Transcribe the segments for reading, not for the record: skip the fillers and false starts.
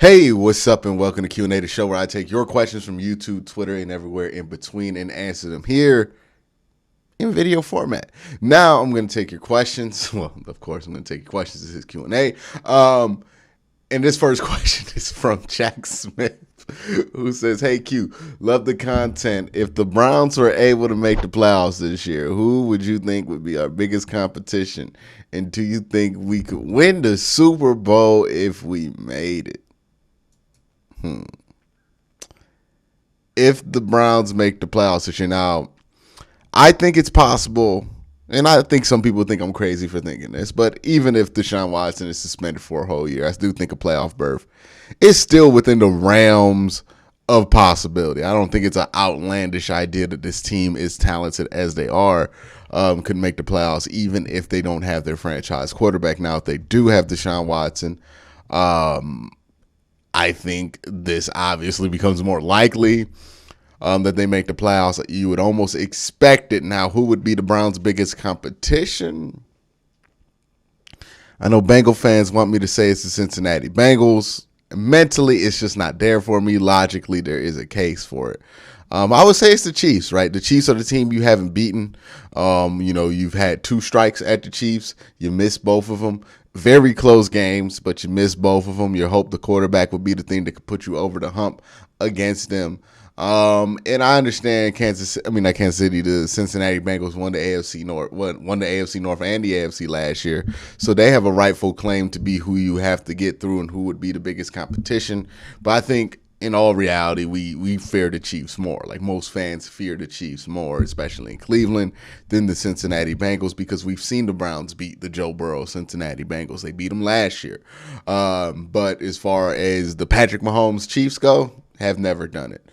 Hey, what's up, and welcome to QnA, the show where I take your questions from YouTube, Twitter, and everywhere in between and answer them here in video format. Now I'm going to take your questions. Well, of course, I'm going to take your questions. This is Q&A. And this first question is from Jack Smith, who says, "Hey Q, love the content. If the Browns were able to make the playoffs this year, who would you think would be our biggest competition? And do you think we could win the Super Bowl if we made it?" If the Browns make the playoffs this year, now I think it's possible, and I think some people think I'm crazy for thinking this, but even if Deshaun Watson is suspended for a whole year, I do think a playoff berth is still within the realms of possibility. I don't think it's an outlandish idea that this team, as talented as they are, could make the playoffs, even if they don't have their franchise quarterback. Now, if they do have Deshaun Watson, I think this obviously becomes more likely that they make the playoffs. You would almost expect it. Now, who would be the Browns' biggest competition? I know Bengal fans want me to say it's the Cincinnati Bengals. Mentally, it's just not there for me. Logically, there is a case for it. I would say it's the Chiefs, right? The Chiefs are the team you haven't beaten. You've had 2 strikes at the Chiefs. You missed both of them. Very close games, but you missed both of them. You hope the quarterback would be the thing that could put you over the hump against them. And I understand the Cincinnati Bengals won the AFC North, won the AFC North and the AFC last year. So they have a rightful claim to be who you have to get through and who would be the biggest competition. But I think in all reality, we fear the Chiefs more. Like most fans fear the Chiefs more, especially in Cleveland, than the Cincinnati Bengals, because we've seen the Browns beat the Joe Burrow Cincinnati Bengals. They beat them last year. But as far as the Patrick Mahomes Chiefs go, have never done it.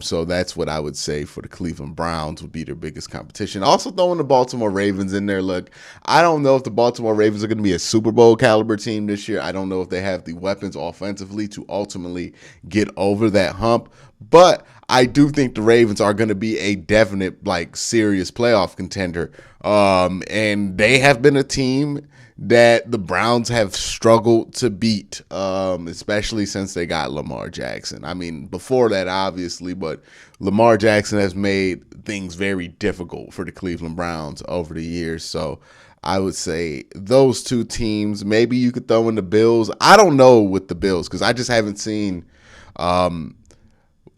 So that's what I would say for the Cleveland Browns would be their biggest competition. Also throwing the Baltimore Ravens in there. Look, I don't know if the Baltimore Ravens are going to be a Super Bowl caliber team this year. I don't know if they have the weapons offensively to ultimately get over that hump. But I do think the Ravens are going to be a definite, serious playoff contender. And they have been a team that the Browns have struggled to beat, especially since they got Lamar Jackson. I mean, before that, obviously, but Lamar Jackson has made things very difficult for the Cleveland Browns over the years. So I would say those 2 teams. Maybe you could throw in the Bills. I don't know with the Bills because I just haven't seen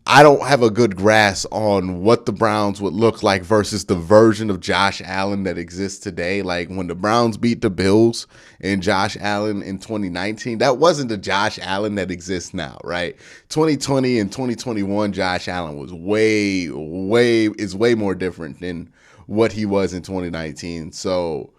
I don't have a good grasp on what the Browns would look like versus the version of Josh Allen that exists today. Like when the Browns beat the Bills and Josh Allen in 2019, that wasn't the Josh Allen that exists now, right? 2020 and 2021, Josh Allen was way more different than what he was in 2019. So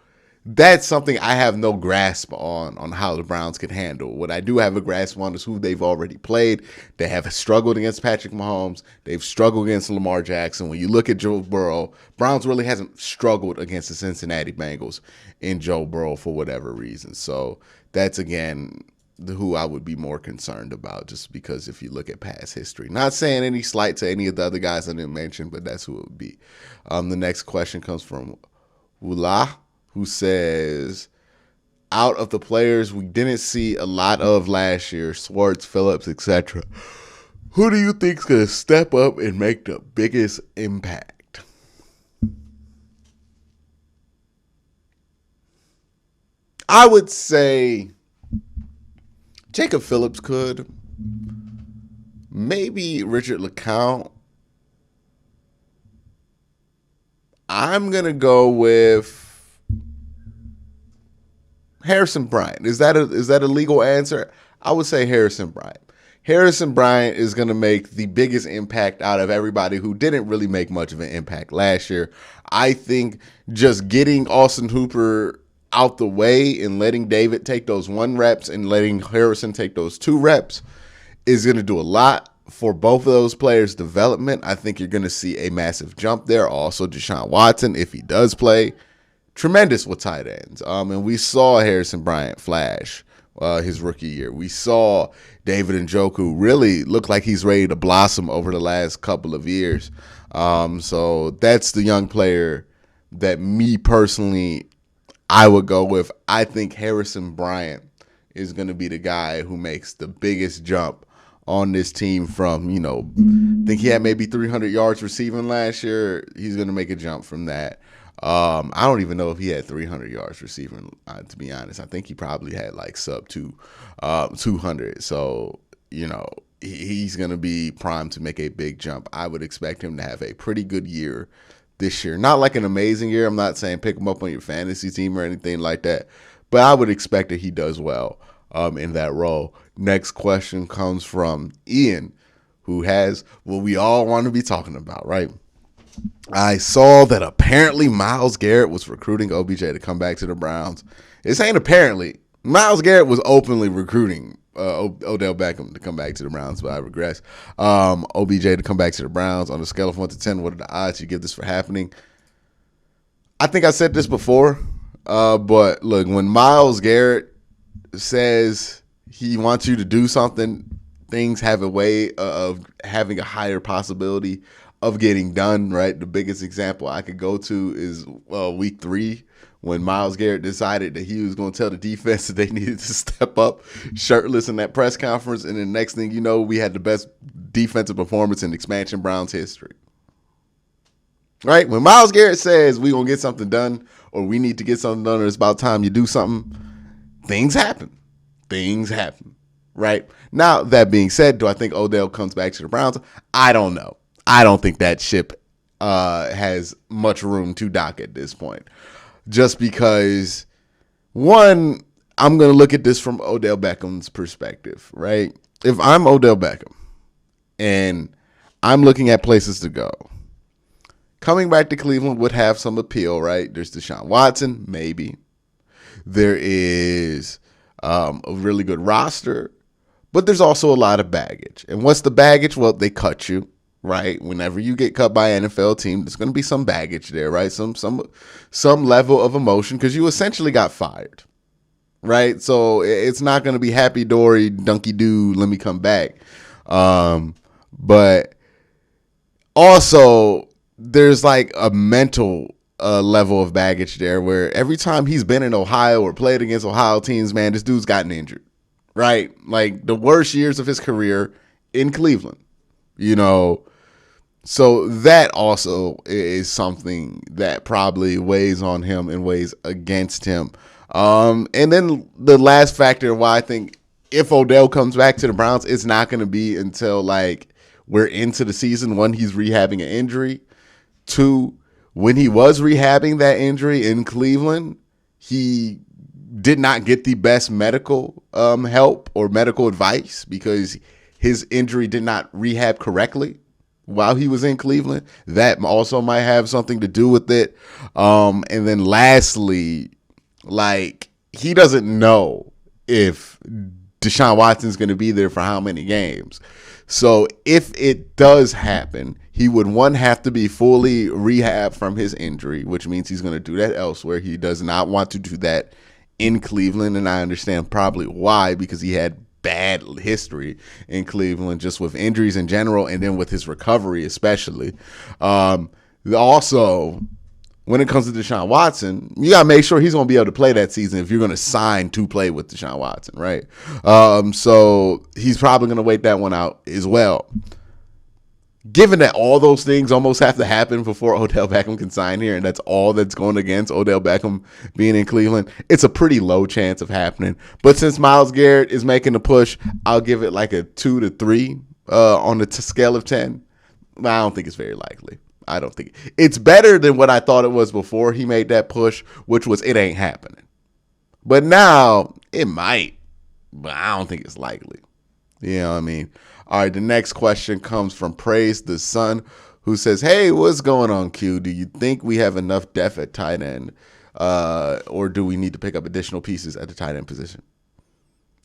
that's something I have no grasp on how the Browns could handle. What I do have a grasp on is who they've already played. They have struggled against Patrick Mahomes. They've struggled against Lamar Jackson. When you look at Joe Burrow, Browns really hasn't struggled against the Cincinnati Bengals in Joe Burrow for whatever reason. So that's, again, who I would be more concerned about, just because if you look at past history. Not saying any slight to any of the other guys I didn't mention, but that's who it would be. The next question comes from Wula, who says, out of the players we didn't see a lot of last year, Swartz, Phillips, etc., who do you think is going to step up and make the biggest impact? I would say Jacob Phillips could. Maybe Richard LeCounte. I'm going to go with Harrison Bryant. Is that a legal answer? I would say Harrison Bryant. Harrison Bryant is going to make the biggest impact out of everybody who didn't really make much of an impact last year. I think just getting Austin Hooper out the way and letting David take those 1 reps and letting Harrison take those 2 reps is going to do a lot for both of those players' development. I think you're going to see a massive jump there. Also, Deshaun Watson, if he does play, tremendous with tight ends. And we saw Harrison Bryant flash his rookie year. We saw David Njoku really look like he's ready to blossom over the last couple of years. So that's the young player that me personally I would go with. I think Harrison Bryant is going to be the guy who makes the biggest jump on this team from, I think he had maybe 300 yards receiving last year. He's going to make a jump from that. I don't even know if he had 300 yards receiving, to be honest. I think he probably had like sub 200. So, he's going to be primed to make a big jump. I would expect him to have a pretty good year this year. Not like an amazing year. I'm not saying pick him up on your fantasy team or anything like that, but I would expect that he does well in that role. Next question comes from Ian, who has what we all want to be talking about, right? I saw that apparently Myles Garrett was recruiting OBJ to come back to the Browns. It's ain't apparently. Myles Garrett was openly recruiting Odell Beckham to come back to the Browns, but I regress. OBJ to come back to the Browns. On a scale of 1 to 10, what are the odds you give this for happening? I think I said this before, but look, when Myles Garrett says he wants you to do something, things have a way of having a higher possibility of getting done, right? The biggest example I could go to is week 3 when Myles Garrett decided that he was going to tell the defense that they needed to step up shirtless in that press conference. And the next thing you know, we had the best defensive performance in expansion Browns history. Right? When Myles Garrett says we're going to get something done or we need to get something done or it's about time you do something, things happen. Things happen. Right? Now, that being said, do I think Odell comes back to the Browns? I don't know. I don't think that ship has much room to dock at this point. Just because, one, I'm going to look at this from Odell Beckham's perspective, right? If I'm Odell Beckham and I'm looking at places to go, coming back to Cleveland would have some appeal, right? There's Deshaun Watson, maybe. There is a really good roster, but there's also a lot of baggage. And what's the baggage? Well, they cut you. Right, whenever you get cut by an NFL team, there's going to be some baggage there, right? Some level of emotion because you essentially got fired, right? So it's not going to be happy dory, dunky doo, let me come back. But also there's like a mental level of baggage there where every time he's been in Ohio or played against Ohio teams, man, this dude's gotten injured, right? Like the worst years of his career in Cleveland. So that also is something that probably weighs on him and weighs against him. And then the last factor why I think if Odell comes back to the Browns, it's not going to be until like we're into the season. 1, he's rehabbing an injury. 2, when he was rehabbing that injury in Cleveland, he did not get the best medical help or medical advice because his injury did not rehab correctly while he was in Cleveland. That also might have something to do with it. And then lastly, like he doesn't know if Deshaun Watson's going to be there for how many games. So if it does happen, he would, 1, have to be fully rehab from his injury, which means he's going to do that elsewhere. He does not want to do that in Cleveland. And I understand probably why, because he had bad history in Cleveland just with injuries in general and then with his recovery especially. Also, when it comes to Deshaun Watson, you got to make sure he's going to be able to play that season if you're going to sign to play with Deshaun Watson, right? So he's probably going to wait that one out as well. Given that all those things almost have to happen before Odell Beckham can sign here, and that's all that's going against Odell Beckham being in Cleveland, it's a pretty low chance of happening. But since Myles Garrett is making the push, I'll give it like a 2 to 3 on the scale of 10. I don't think it's very likely. I don't think it's better than what I thought it was before he made that push, which was it ain't happening. But now it might, but I don't think it's likely. You know what I mean? All right, the next question comes from Praise the Sun, who says, hey, what's going on, Q? Do you think we have enough depth at tight end, or do we need to pick up additional pieces at the tight end position?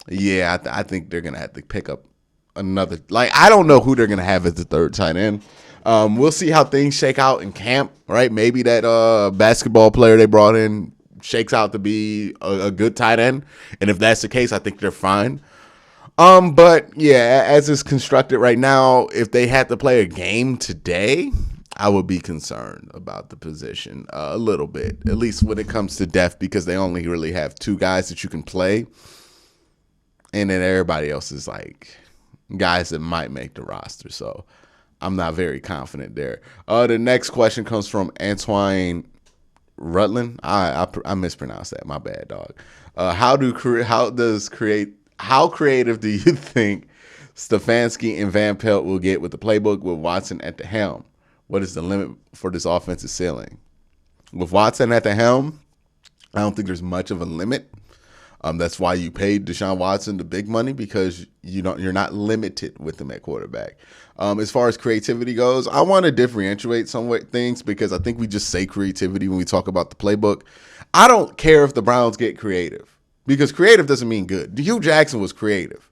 Yeah, I think they're going to have to pick up another. Like, I don't know who they're going to have as the third tight end. We'll see how things shake out in camp, right? Maybe that basketball player they brought in shakes out to be a good tight end. And if that's the case, I think they're fine. But yeah, as it's constructed right now, if they had to play a game today, I would be concerned about the position a little bit, at least when it comes to depth, because they only really have 2 guys that you can play. And then everybody else is like guys that might make the roster. So I'm not very confident there. The next question comes from Antoine Rutland. I mispronounced that. My bad, dog. How creative do you think Stefanski and Van Pelt will get with the playbook with Watson at the helm? What is the limit for this offensive ceiling? With Watson at the helm, I don't think there's much of a limit. That's why you paid Deshaun Watson the big money, because you're not limited with him at quarterback. As far as creativity goes, I want to differentiate some things, because I think we just say creativity when we talk about the playbook. I don't care if the Browns get creative, because creative doesn't mean good. Hugh Jackson was creative.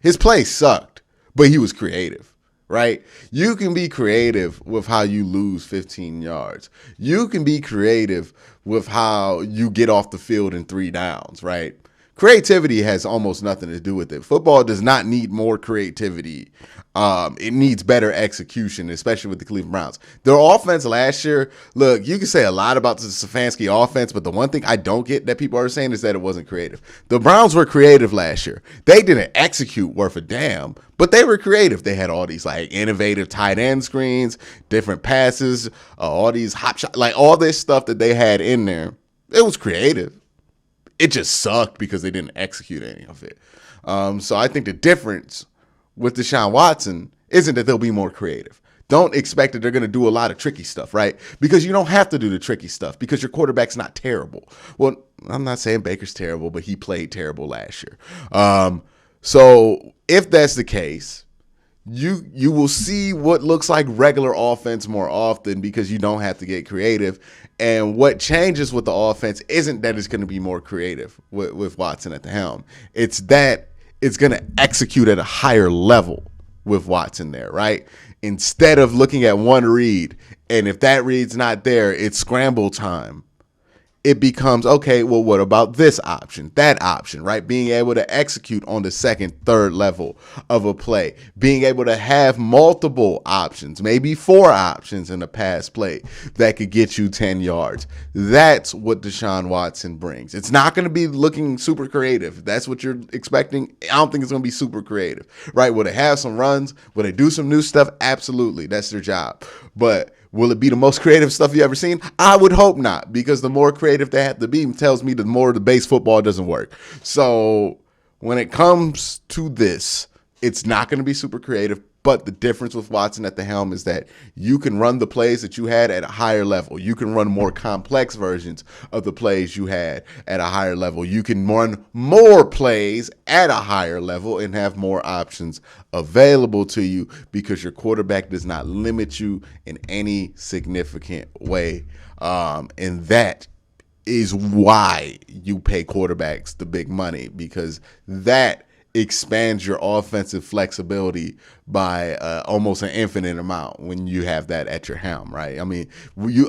His play sucked, but he was creative. Right? You can be creative with how you lose 15 yards. You can be creative with how you get off the field in 3 downs, right? Creativity has almost nothing to do with it. Football does not need more creativity. It needs better execution, especially with the Cleveland Browns. Their offense last year, look, you can say a lot about the Stefanski offense, but the one thing I don't get that people are saying is that it wasn't creative. The Browns were creative last year. They didn't execute worth a damn, but they were creative. They had all these like innovative tight end screens, different passes, all these hop shots, like all this stuff that they had in there. It was creative. It just sucked because they didn't execute any of it. So I think the difference with Deshaun Watson isn't that they'll be more creative. Don't expect that they're going to do a lot of tricky stuff, right? Because you don't have to do the tricky stuff, because your quarterback's not terrible. Well, I'm not saying Baker's terrible, but he played terrible last year. So if that's the case, you will see what looks like regular offense more often, because you don't have to get creative. And what changes with the offense isn't that it's going to be more creative with Watson at the helm. It's that it's going to execute at a higher level with Watson there, right? Instead of looking at one read, and if that read's not there, it's scramble time. It becomes, okay, well, what about this option, that option, right? Being able to execute on the second, third level of a play, being able to have multiple options, maybe 4 options in a pass play that could get you 10 yards. That's what Deshaun Watson brings. It's not going to be looking super creative. That's what you're expecting. I don't think it's going to be super creative, right? Will they have some runs? Will they do some new stuff? Absolutely. That's their job. But will it be the most creative stuff you ever seen? I would hope not, because the more creative they have to be tells me the more the base football doesn't work. So when it comes to this, it's not going to be super creative. But the difference with Watson at the helm is that you can run the plays that you had at a higher level. You can run more complex versions of the plays you had at a higher level. You can run more plays at a higher level and have more options available to you, because your quarterback does not limit you in any significant way. And that is why you pay quarterbacks the big money, because that expands your offensive flexibility by almost an infinite amount when you have that at your helm, right? I mean,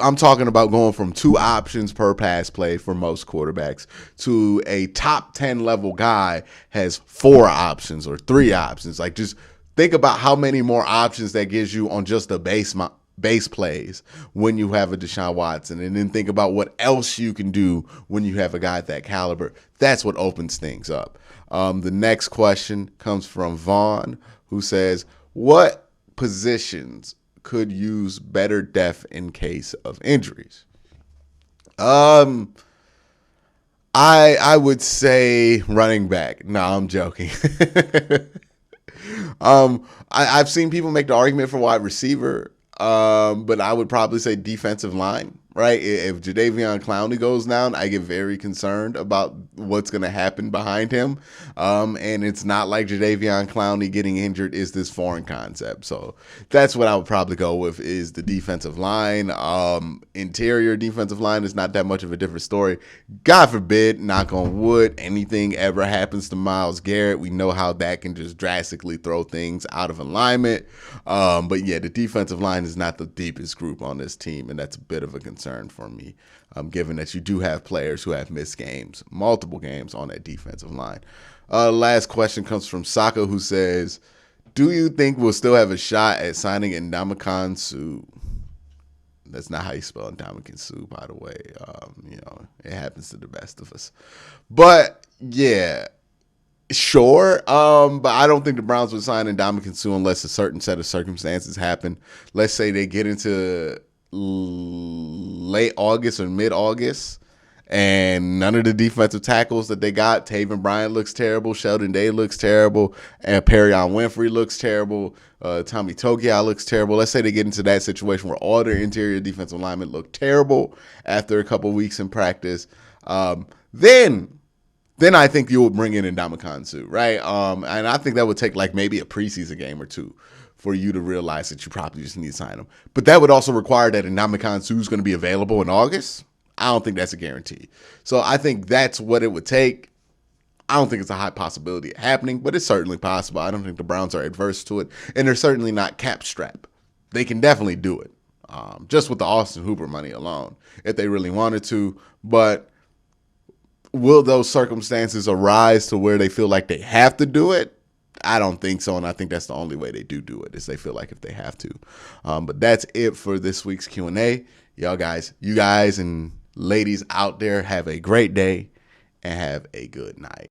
I'm talking about going from 2 options per pass play for most quarterbacks to a top 10 level guy has 4 options or 3 options. Like, just think about how many more options that gives you on just the base plays when you have a Deshaun Watson, and then think about what else you can do when you have a guy at that caliber. That's what opens things up. The next question comes from Vaughn, who says, what positions could use better depth in case of injuries? I would say running back. No, I'm joking. I've seen people make the argument for wide receiver, but I would probably say defensive line, right? If Jadeveon Clowney goes down, I get very concerned about what's going to happen behind him. And it's not like Jadeveon Clowney getting injured is this foreign concept. So that's what I would probably go with, is the defensive line. Interior defensive line is not that much of a different story. God forbid, knock on wood, anything ever happens to Myles Garrett. We know how that can just drastically throw things out of alignment. But yeah, the defensive line is not the deepest group on this team, and that's a bit of a concern for me, given that you do have players who have missed games, multiple games on that defensive line. Last question comes from Saka, who says, do you think we'll still have a shot at signing Ndamukong Suh? That's not how you spell Ndamukong Suh, by the way. It happens to the best of us. But yeah, Sure, but I don't think the Browns would sign Ndamukong Suh unless a certain set of circumstances happen. Let's say they get into late August or mid-August, and none of the defensive tackles that they got, Taven Bryan looks terrible, Sheldon Day looks terrible, and Perrion Winfrey looks terrible, Tommy Togiai looks terrible. Let's say they get into that situation where all their interior defensive linemen look terrible after a couple weeks in practice. Then I think you would bring in Ndamukong Suh, right? And I think that would take like maybe a preseason game or two for you to realize that you probably just need to sign him. But that would also require that Ndamukong Suh is going to be available in August. I don't think that's a guarantee. So I think that's what it would take. I don't think it's a high possibility of happening, but it's certainly possible. I don't think the Browns are adverse to it, and they're certainly not cap strapped. They can definitely do it, just with the Austin Hooper money alone, if they really wanted to. But will those circumstances arise to where they feel like they have to do it? I don't think so, and I think that's the only way they do it is they feel like if they have to. But that's it for this week's Q&A. You guys and ladies out there, have a great day and have a good night.